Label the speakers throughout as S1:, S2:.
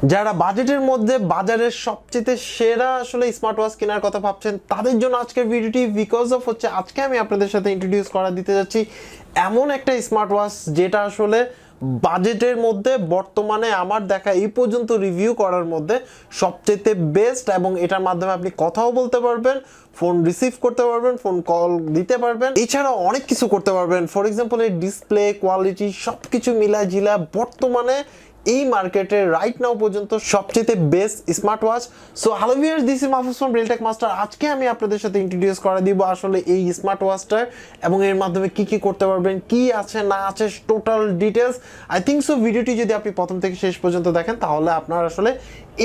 S1: যারা বাজেটের মধ্যে বাজারের সবচেয়ে সেরা আসলে স্মার্ট ওয়াচ কেনার কথা ভাবছেন তাদের জন্য আজকের ভিডিওটি বিকজ অফ হচ্ছে আজকে আমি আপনাদের সাথে ইন্ট্রোডিউস করা দিতে যাচ্ছি এমন একটা স্মার্ট ওয়াচ যেটা আসলে বাজেটের মধ্যে বর্তমানে আমার দেখা এই পর্যন্ত রিভিউ করার মধ্যে সবচেয়ে বেস্ট, এবং এটার মাধ্যমে আপনি কথাও বলতে পারবেন, ফোন রিসিভ করতে পারবেন, ফোন কল দিতে পারবেন, এছাড়াও অনেক কিছু করতে পারবেন। ফর এক্সাম্পল এর ডিসপ্লে কোয়ালিটি সবকিছু মিলাজিলা বর্তমানে এই মার্কেটে রাইট নাও পর্যন্ত সবচেয়ে best smart watch. So hello viewers, this is Mahfuz from RealTech master. আজকে আমি আপনাদের সাথে ইন্ট্রোডিউস করে দিব আসলে এই স্মার্ট ওয়াচটার এবং এর মাধ্যমে কি কি করতে পারবেন, কি আছে না আছে, total details. I think so ভিডিওটি যদি আপনি প্রথম থেকে শেষ পর্যন্ত দেখেন তাহলে আপনার আসলে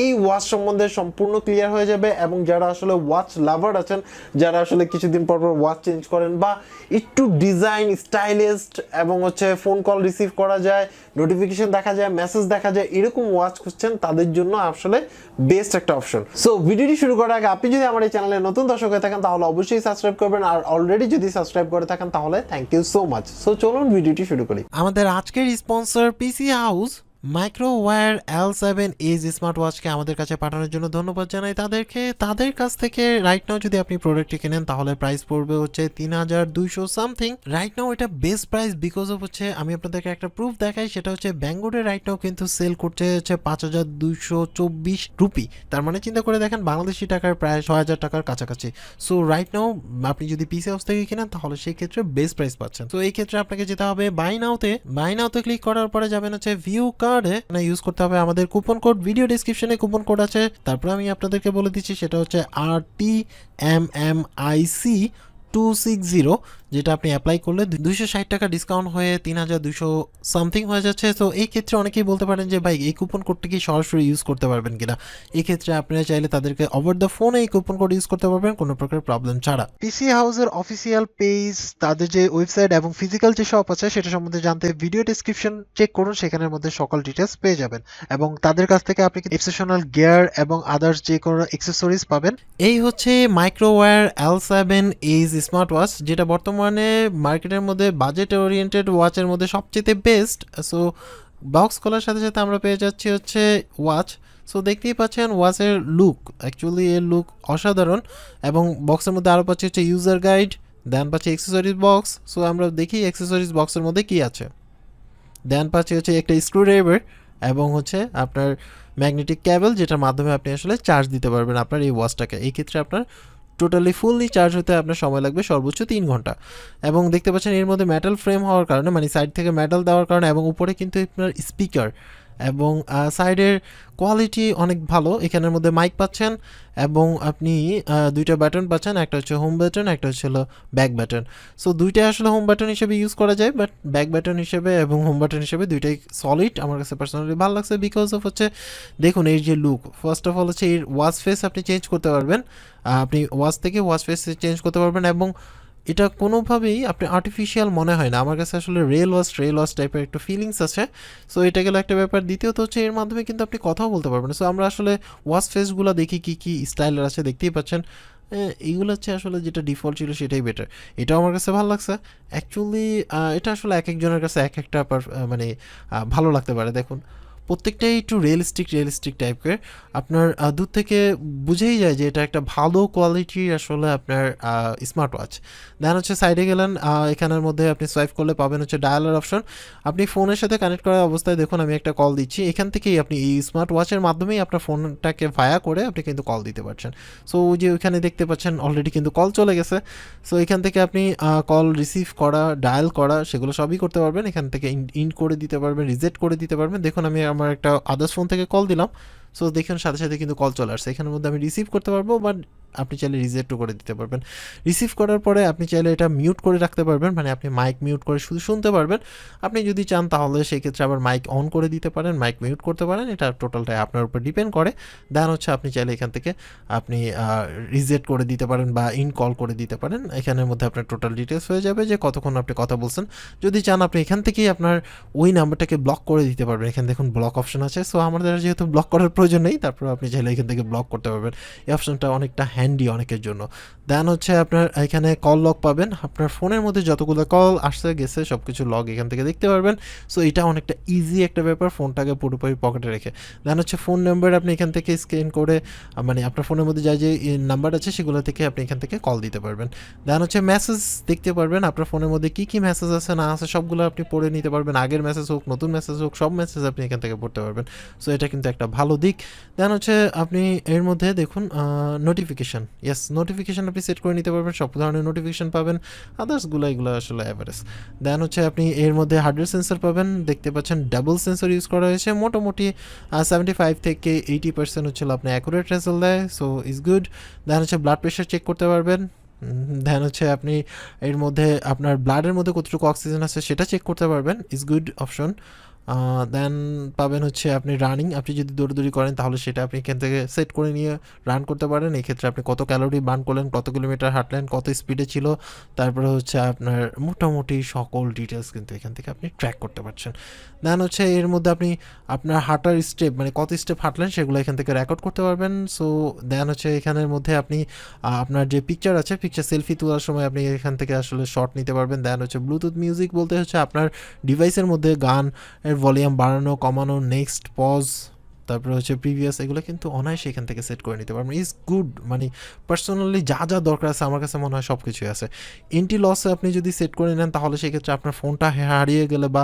S1: এই ওয়াচ সম্বন্ধে সম্পূর্ণ ক্লিয়ার হয়ে যাবে। এবং যারা আসলে ওয়াচ লাভার আছেন, যারা আসলে কিছুদিন পর পর ওয়াচ চেঞ্জ করেন বা একটু ডিজাইন স্টাইলিস্ট এবং হচ্ছে ফোন কল রিসিভ করা যায়, নোটিফিকেশন দেখা যায়, মেসেজ দেখা যায়, এরকম ওয়াচ খুঁজছেন তাদের জন্য আসলে বেস্ট একটা অপশন। সো ভিডিওটি শুরু করার আগে আপনি যদি আমার এই চ্যানেলে নতুন দর্শক হয়ে থাকেন তাহলে অবশ্যই সাবস্ক্রাইব করবেন, আর অলরেডি যদি সাবস্ক্রাইব করে থাকেন তাহলে thank you so much. So চলুন ভিডিওটি শুরু করি।
S2: আমাদের আজকের স্পন্সর পিসি হাউস মাইক্রোওয়্যার L7 এই স্মার্ট ওয়াচকে আমাদের কাছে পাঠানোর জন্য ধন্যবাদ জানাই তাদেরকে। তাদের কাছ থেকে রাইট নাও যদি আপনি প্রোডাক্টটি কেনেন তাহলে প্রাইস পড়বে হচ্ছে 3200 সামথিং। রাইট নাও এটা বেস্ট প্রাইস বিকজ অফ হচ্ছে আমি আপনাদেরকে একটা প্রুফ দেখাই, সেটা হচ্ছে ব্যাঙ্গলোরে রাইট নাও কিন্তু সেল করছে হচ্ছে 5224 রুপি। তার মানে চিন্তা করে দেখেন বাংলাদেশি টাকার প্রায় 6000 টাকার কাছাকাছি। সো রাইট নাও আপনি যদি পিসি হাউস থেকে কেনেন তাহলে সেই ক্ষেত্রে বেস্ট প্রাইস পাচ্ছেন। তো এই ক্ষেত্রে আপনাকে যেতে হবে বাই নাওতে ক্লিক করার পরে যাবেন হচ্ছে ভিউ ইউজ করতে হবে আমাদের কুপন কোড, ভিডিও ডেসক্রিপশনে কুপন কোড আছে। তারপর আমি আপনাদেরকে বলে দিচ্ছি সেটা হচ্ছে RTMMIC 260, যেটা আপনি অ্যাপ্লাই করলে 260 টাকা ডিসকাউন্ট হয়ে 3200 সামথিং হয়ে যাচ্ছে। তো এই ক্ষেত্রে অনেকেই বলতে পারেন যে ভাই এই কুপন কোডটি কি সরাসরি ইউজ করতে পারবেন কিনা। এই ক্ষেত্রে আপনারা চাইলে তাদেরকে ওভার দ্য ফোনে এই কুপন কোড ইউজ করতে পারবেন কোনো প্রকার প্রবলেম ছাড়া। পিসি হাউসের অফিসিয়াল পেজ, তাদের যে ওয়েবসাইট এবং ফিজিক্যাল যে শপ আছে সেটা সম্বন্ধে জানতে ভিডিও ডেসক্রিপশন চেক করুন, সেখানের মধ্যে সকল ডিটেলস পেয়ে যাবেন। এবং তাদের কাছ থেকে আপনি এক্সেপশনাল গিয়ার এবং আদার্স যে কোনো অ্যাক্সেসরিজ পাবেন। এই হচ্ছে মাইক্রোওয়্যার L7 এইজ স্মার্ট ওয়াচ, যেটা বর্তমানে মার্কেটের মধ্যে বাজেট ওরিয়েন্টেড ওয়াচের মধ্যে সবচেয়ে বেস্ট। সো বক্স খোলার সাথে সাথে আমরা পেয়ে যাচ্ছি হচ্ছে ওয়াচ। সো দেখতেই পাচ্ছেন ওয়াচের লুক, অ্যাকচুয়ালি এর লুক অসাধারণ। এবং বক্সের মধ্যে আরও পাচ্ছি হচ্ছে ইউজার গাইড, দেন পাচ্ছি অ্যাক্সেসরিজ বক্স। সো আমরা দেখি অ্যাক্সেসরিজ বক্সের মধ্যে কি আছে। দেন পাচ্ছি হচ্ছে একটা স্ক্রুড্রাইভার এবং হচ্ছে আপনার ম্যাগনেটিক ক্যাবেল, যেটার মাধ্যমে আপনি আসলে চার্জ দিতে পারবেন আপনার এই ওয়াচটাকে। এই ক্ষেত্রে আপনার টোটালি ফুললি চার্জ হতে আপনার সময় লাগবে সর্বোচ্চ 3 ঘন্টা। এবং দেখতে পাচ্ছেন এর মধ্যে মেটাল ফ্রেম হওয়ার কারণে, মানে সাইড থেকে মেটাল দেওয়ার কারণে, এবং উপরে কিন্তু আপনার স্পিকার এবং সাইডের কোয়ালিটি অনেক ভালো। এখানের মধ্যে মাইক পাচ্ছেন এবং আপনি দুইটা বাটন পাচ্ছেন, একটা হচ্ছে হোম বাটন, একটা হচ্ছে হলো ব্যাক বাটন। সো দুইটাই আসলে হোম বাটন হিসেবে ইউজ করা যায়, বাট ব্যাক বাটন হিসেবে এবং হোম বাটন হিসেবে দুইটাই সলিড। আমার কাছে পার্সোনালি ভালো লাগছে বিকজ অফ হচ্ছে দেখুন এর যে লুক, ফার্স্ট অফ অল হচ্ছে এর ওয়াচ ফেস আপনি চেঞ্জ করতে পারবেন, আপনি ওয়াচ থেকে ওয়াচ ফেস চেঞ্জ করতে পারবেন। এবং এটা কোনোভাবেই আপনি আর্টিফিশিয়াল মনে হয় না, আমার কাছে আসলে রিয়েল ওয়াচ টাইপের একটা ফিলিংস আছে। সো এটা গেল একটা ব্যাপার। দ্বিতীয়ত হচ্ছে এর মাধ্যমে কিন্তু আপনি কথাও বলতে পারবেন। সো আমরা আসলে ওয়াচ ফেসগুলো দেখি কী কী স্টাইলের আছে, দেখতেই পাচ্ছেন। এইগুলো হচ্ছে আসলে যেটা ডিফল্ট ছিল সেটাই বেটার, এটাও আমার কাছে ভালো লাগছে। অ্যাকচুয়ালি এটা আসলে এক একজনের কাছে এক একটা মানে ভালো লাগতে পারে। দেখুন প্রত্যেকটাই একটু রিয়েলিস্টিক টাইপের, আপনার দূর থেকে বুঝেই যায় যে এটা একটা ভালো কোয়ালিটির আসলে আপনার স্মার্ট ওয়াচ। দেন হচ্ছে সাইডে গেলেন, এখানের মধ্যে আপনি সোয়াইপ করলে পাবেন হচ্ছে ডায়ালার অপশন। আপনি ফোনের সাথে কানেক্ট করা অবস্থায় দেখুন আমি একটা কল দিচ্ছি, এখান থেকেই আপনি এই স্মার্ট ওয়াচের মাধ্যমেই আপনার ফোনটাকে ভায়া করে আপনি কিন্তু কল দিতে পারছেন। সো ওই যে ওইখানে দেখতে পাচ্ছেন অলরেডি কিন্তু কল চলে গেছে। সো এখান থেকে আপনি কল রিসিভ করা, ডায়াল করা, সেগুলো সবই করতে পারবেন। এখান থেকে ইন করে দিতে পারবেন, রিজেক্ট করে দিতে পারবেন। দেখুন আমি আমার একটা আদার্স ফোন থেকে কল দিলাম, সো দেখুন সাথে সাথে কিন্তু কল চলে আসছে। এখানের মধ্যে আমি রিসিভ করতে পারবো, বাট আপনি চাইলে রিজেক্টও করে দিতে পারবেন। রিসিভ করার পরে আপনি চাইলে এটা মিউট করে রাখতে পারবেন, মানে আপনি মাইক মিউট করে শুধু শুনতে পারবেন। আপনি যদি চান তাহলে সেই ক্ষেত্রে আবার মাইক অন করে দিতে পারেন, মাইক মিউট করতে পারেন, এটা টোটালটাই আপনার উপর ডিপেন্ড করে। দেন হচ্ছে আপনি চাইলে এখান থেকে আপনি রিজেক্ট করে দিতে পারেন বা ইন কল করে দিতে পারেন। এখানের মধ্যে আপনার টোটাল ডিটেলস হয়ে যাবে যে কতক্ষণ আপনি কথা বলছেন। যদি চান আপনি এখান থেকেই আপনার ওই নাম্বারটাকে ব্লক করে দিতে পারবেন। এখানে দেখুন ব্লক অপশন আছে। সো আমাদের যেহেতু ব্লক করার প্রয়োজন নেই, তারপর আপনি চাইলে এখান থেকে ব্লক করতে পারবেন। এই অপশনটা অনেকটা হ্যান্ডি অনেকের জন্য। দেন হচ্ছে আপনার এখানে কল লগ পাবেন, আপনার ফোনের মধ্যে যতগুলো কল আসছে গেছে সব কিছু লগ এখান থেকে দেখতে পারবেন। সো এটা অনেকটা ইজি একটা ব্যাপার ফোনটাকে পুরোপুরি পকেটে রেখে। দেন হচ্ছে ফোন নাম্বার আপনি এখান থেকে স্ক্যান করে মানে আপনার ফোনের মধ্যে যা যে নাম্বার আছে সেগুলো থেকে আপনি এখান থেকে কল দিতে পারবেন। দেন হচ্ছে মেসেজ দেখতে পারবেন, আপনার ফোনের মধ্যে কী কী মেসেজ আছে না আছে সবগুলো আপনি পড়ে নিতে পারবেন, আগের মেসেজ হোক নতুন মেসেজ হোক সব মেসেজ আপনি এখান থেকে পড়তে পারবেন। সো এটা কিন্তু একটা ভালো দিক। দেন হচ্ছে আপনি এর মধ্যে দেখুন নোটিফিকেশান, ইয়েস নোটিফিকেশান আপনি সেট করে নিতে পারবেন, সব ধরনের নোটিফিকেশান পাবেন, আদার্সগুলো এগুলো আসলে অ্যাভারেজ। দেন হচ্ছে আপনি এর মধ্যে হার্ডওয়্যার সেন্সর পাবেন, দেখতে পাচ্ছেন ডাবল সেন্সর ইউজ করা হয়েছে, মোটামুটি 75 থেকে 80% হচ্ছিল আপনি অ্যাকুরেট রেজাল্ট দেয়, সো ইজ গুড। দেন হচ্ছে ব্লাড প্রেশার চেক করতে পারবেন। দেন হচ্ছে আপনি এর মধ্যে আপনার ব্লাডের মধ্যে কতটুকু অক্সিজেন আছে সেটা চেক করতে পারবেন, ইজ গুড অপশন। দেন পাবেন হচ্ছে আপনি রানিং, আপনি যদি দৌড়দৌড়ি করেন তাহলে সেটা আপনি এখান থেকে সেট করে নিয়ে রান করতে পারেন। এই ক্ষেত্রে আপনি কত ক্যালোরি বার্ন করলেন, কত কিলোমিটার হাঁটলেন, কত স্পিডে ছিল, তারপরে হচ্ছে আপনার মোটামুটি সকল ডিটেলস কিন্তু এখান থেকে আপনি ট্র্যাক করতে পারছেন। দেন হচ্ছে এর মধ্যে আপনি আপনার হাঁটার স্টেপ মানে কত স্টেপ হাঁটলেন সেগুলো এখান থেকে রেকর্ড করতে পারবেন। সো দেন হচ্ছে এখানের মধ্যে আপনি আপনার যে পিকচার আছে পিকচার সেলফি তোলার সময় আপনি এখান থেকে আসলে শট নিতে পারবেন। দেন হচ্ছে ব্লুটুথ মিউজিক বলতে হচ্ছে আপনার ডিভাইসের মধ্যে গান ভলিউম বাড়ানো কমানো, নেক্সট পজ, তারপরে হচ্ছে প্রিভিয়াস, এগুলো কিন্তু অনায়াসে এখান থেকে সেট করে নিতে পারবেন, ইজ গুড। মানে পার্সোনালি যা যা দরকার আছে আমার কাছে মনে হয় সব কিছুই আছে। এন্টি লসে আপনি যদি সেট করে নেন তাহলে সেক্ষেত্রে আপনার ফোনটা হারিয়ে গেলে বা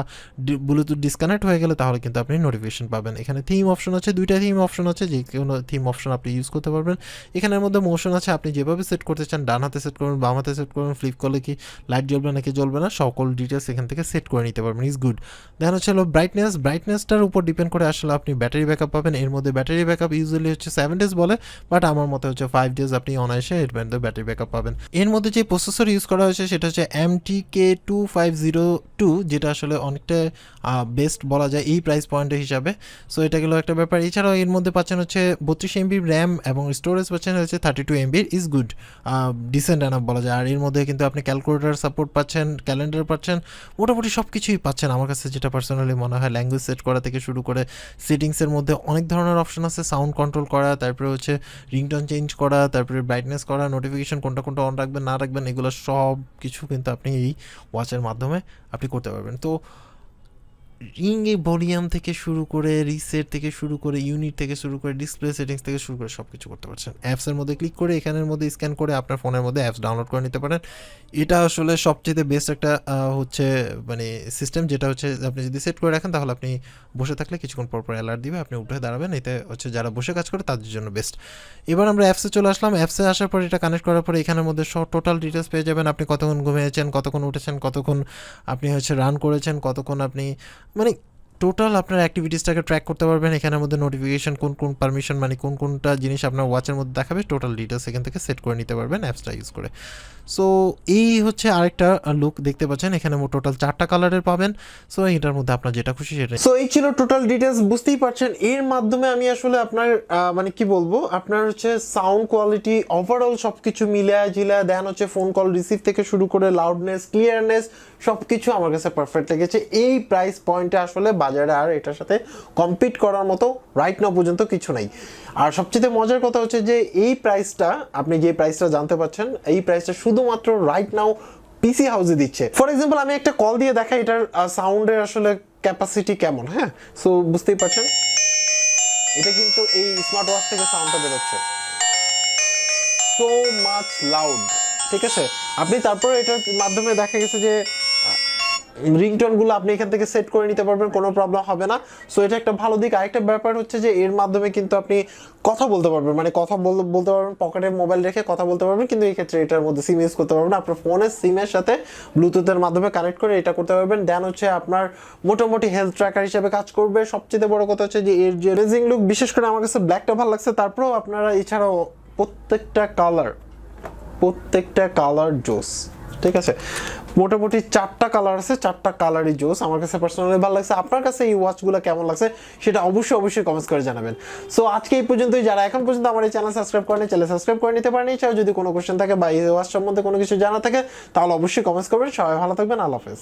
S2: ব্লুটুথ ডিসকানেক্ট হয়ে গেলে তাহলে কিন্তু আপনি নোটিফিকেশন পাবেন। এখানে থিম অপশন আছে, দুইটা থিম অপশন আছে, যে কোনো থিম অপশন আপনি ইউজ করতে পারবেন। এখানের মধ্যে মোশন আছে, আপনি যেভাবে সেট করতে চান ডান হাতে সেট করবেন, বাম হাতে সেট করবেন, ফ্লিপ করলে কি লাইট জ্বলবে নাকি জ্বলবে না সকল ডিটেলস এখান থেকে সেট করে নিতে পারবেন, ইজ গুড। দেন হচ্ছে ব্রাইটনেসটার উপর ডিপেন্ড করে আসলে আপনি ব্যাটারি ব্যাকআপ পাবেন। এর মধ্যে ব্যাটারি ব্যাকআপ ইউজুয়ালি হচ্ছে 7 days বলে, বাট আমার মতে হচ্ছে 5 days আপনি অনায়াসে এর মধ্যে ব্যাটারি ব্যাকআপ পাবেন। এর মধ্যে যে প্রসেসর ইউজ করা হয়েছে সেটা হচ্ছে MTK2502, যেটা আসলে অনেকটা বেস্ট বলা যায় এই প্রাইস পয়েন্টের হিসাবে। সো এটা গেলো একটা ব্যাপার। এছাড়াও এর মধ্যে পাচ্ছেন হচ্ছে 32 MB র্যাম এবং স্টোরেজ পাচ্ছেন হচ্ছে 32 MB, is good, decent enough বলা যায়। আর এর মধ্যে কিন্তু আপনি ক্যালকুলেটর সাপোর্ট পাচ্ছেন, ক্যালেন্ডার পাচ্ছেন, মোটামুটি সব কিছুই পাচ্ছেন আমার কাছে যেটা পার্সোনালি মনে হয়। ল্যাঙ্গুয়েজ সেট করা থেকে শুরু করে সেটিংসের মধ্যে অনেক ধরনের অপশন আছে, সাউন্ড কন্ট্রোল করা, তারপরে হচ্ছে রিংটোন চেঞ্জ করা, তারপরে ব্রাইটনেস করা, নোটিফিকেশন কোনটা কোনটা অন রাখবেন না রাখবেন, এগুলো সব কিছু কিন্তু আপনি এই ওয়াচের মাধ্যমে আপনি করতে পারবেন। তো রিং ভলিউম থেকে শুরু করে রিসেট থেকে শুরু করে ইউনিট থেকে শুরু করে ডিসপ্লে সেটিংস থেকে শুরু করে সব কিছু করতে পারছেন। অ্যাপসের মধ্যে ক্লিক করে এখানের মধ্যে স্ক্যান করে আপনার ফোনের মধ্যে অ্যাপস ডাউনলোড করে নিতে পারেন। এটা আসলে সবচেয়ে বেস্ট একটা হচ্ছে মানে সিস্টেম, যেটা হচ্ছে আপনি যদি সেট করে রাখেন তাহলে আপনি বসে থাকলে কিছুক্ষণ পর পর অ্যালার্ট দিবে, আপনি উঠে দাঁড়াবেন, এতে হচ্ছে যারা বসে কাজ করে তাদের জন্য বেস্ট। এবার আমরা অ্যাপসে চলে আসলাম। অ্যাপসে আসার পর এটা কানেক্ট করার পরে এখানের মধ্যে সব টোটাল ডিটেলস পেয়ে যাবেন। আপনি কতক্ষণ ঘুমিয়েছেন, কতক্ষণ উঠেছেন, কতক্ষণ আপনি হচ্ছে রান করেছেন, কতক্ষণ আপনি মানে টোটাল আপনার অ্যাক্টিভিটিসটাকে ট্র্যাক করতে পারবেন। এখানের মধ্যে নোটিফিকেশন কোন কোন পারমিশন মানে কোন কোনটা জিনিস আপনার ওয়াচের মধ্যে দেখাবে টোটাল ডিটেলস এখান থেকে সেট করে নিতে পারবেন অ্যাপসটা ইউজ করে। সো এই হচ্ছে আরেকটা লুক দেখতে পাচ্ছেন, এখানে টোটাল 4টা কালারের পাবেন। সো এটার মধ্যে আপনার যেটা খুশি সেটা।
S1: সো এই ছিল টোটাল ডিটেলস, বুঝতেই পারছেন এর মাধ্যমে আমি আসলে আপনার মানে কি বলবো, আপনার হচ্ছে সাউন্ড কোয়ালিটি ওভারঅল সব কিছু মিলায়া ঝিলায়া দেন হচ্ছে ফোন কল রিসিভ থেকে শুরু করে লাউডনেস ক্লিয়ারনেস সব কিছু আমার কাছে পারফেক্ট লেগেছে। এই প্রাইস পয়েন্টে আসলে বাজারে আর এটার সাথে কম্পিট করার মতো রাইট নাও পর্যন্ত কিছু নাই। আর সবচেয়ে মজার কথা হচ্ছে যে এই প্রাইসটা আপনি যে প্রাইসটা জানতে পারছেন এই প্রাইসটা শুধুমাত্র রাইট নাও পিসি হাউসে দিচ্ছে। ফর এক্সাম্পল আমি একটা কল দিয়ে দেখাই এটার সাউন্ডের আসলে ক্যাপাসিটি কেমন। হ্যাঁ, সো বুঝতেই পারছেন এটা কিন্তু এই স্মার্ট ওয়াচ থেকে সাউন্ডটা বেরোচ্ছে সো মাচ লাউড, ঠিক আছে। আপনি তারপরে এটার মাধ্যমে দেখা গেছে যে রিংটোনগুলো আপনি এখান থেকে সেট করে নিতে পারবেন, কোনো প্রবলেম হবে না। সো এটা একটা ভালো দিক। আরেকটা ব্যাপার হচ্ছে যে এর মাধ্যমে কিন্তু আপনি কথা বলতে পারবেন, মানে কথা বলতে পারবেন, পকেটে মোবাইল রেখে কথা বলতে পারবেন, কিন্তু এই ক্ষেত্রে এটার মধ্যে সিম ইউজ করতে পারবেন। আপনার ফোনের সিমের সাথে ব্লুটুথের মাধ্যমে কানেক্ট করে এটা করতে পারবেন। দেন হচ্ছে আপনার মোটামুটি হেলথ ট্র্যাকার হিসেবে কাজ করবে। সবচেয়ে বড় কথা হচ্ছে যে এর যে রেজিং লুক, বিশেষ করে আমার কাছে ব্ল্যাকটা ভালো লাগছে। তারপরেও আপনারা এছাড়াও প্রত্যেকটা কালার জোস, ঠিক আছে। মোটামুটি 4টা কালার আছে, 4টা কালারই জোস। আমার কাছে পার্সোনালি ভালো লাগছে। আপনার কাছে এই ওয়াচগুলো কেমন লাগছে সেটা অবশ্যই কমেন্টস করে জানাবেন। সো আজকে এই পর্যন্তই। যারা এখন পর্যন্ত আমার এই চ্যানেল সাবস্ক্রাইব করেনি চ্যানেল সাবস্ক্রাইব করে নিতে পারেন। এছাড়াও যদি কোনো কোশ্চেন থাকে বা এই ওয়াচ সম্বন্ধে কোনো কিছু জানা থাকে তাহলে অবশ্যই কমেন্টস করবেন। সবাই ভালো থাকবেন, আল্লাহ হাফেজ।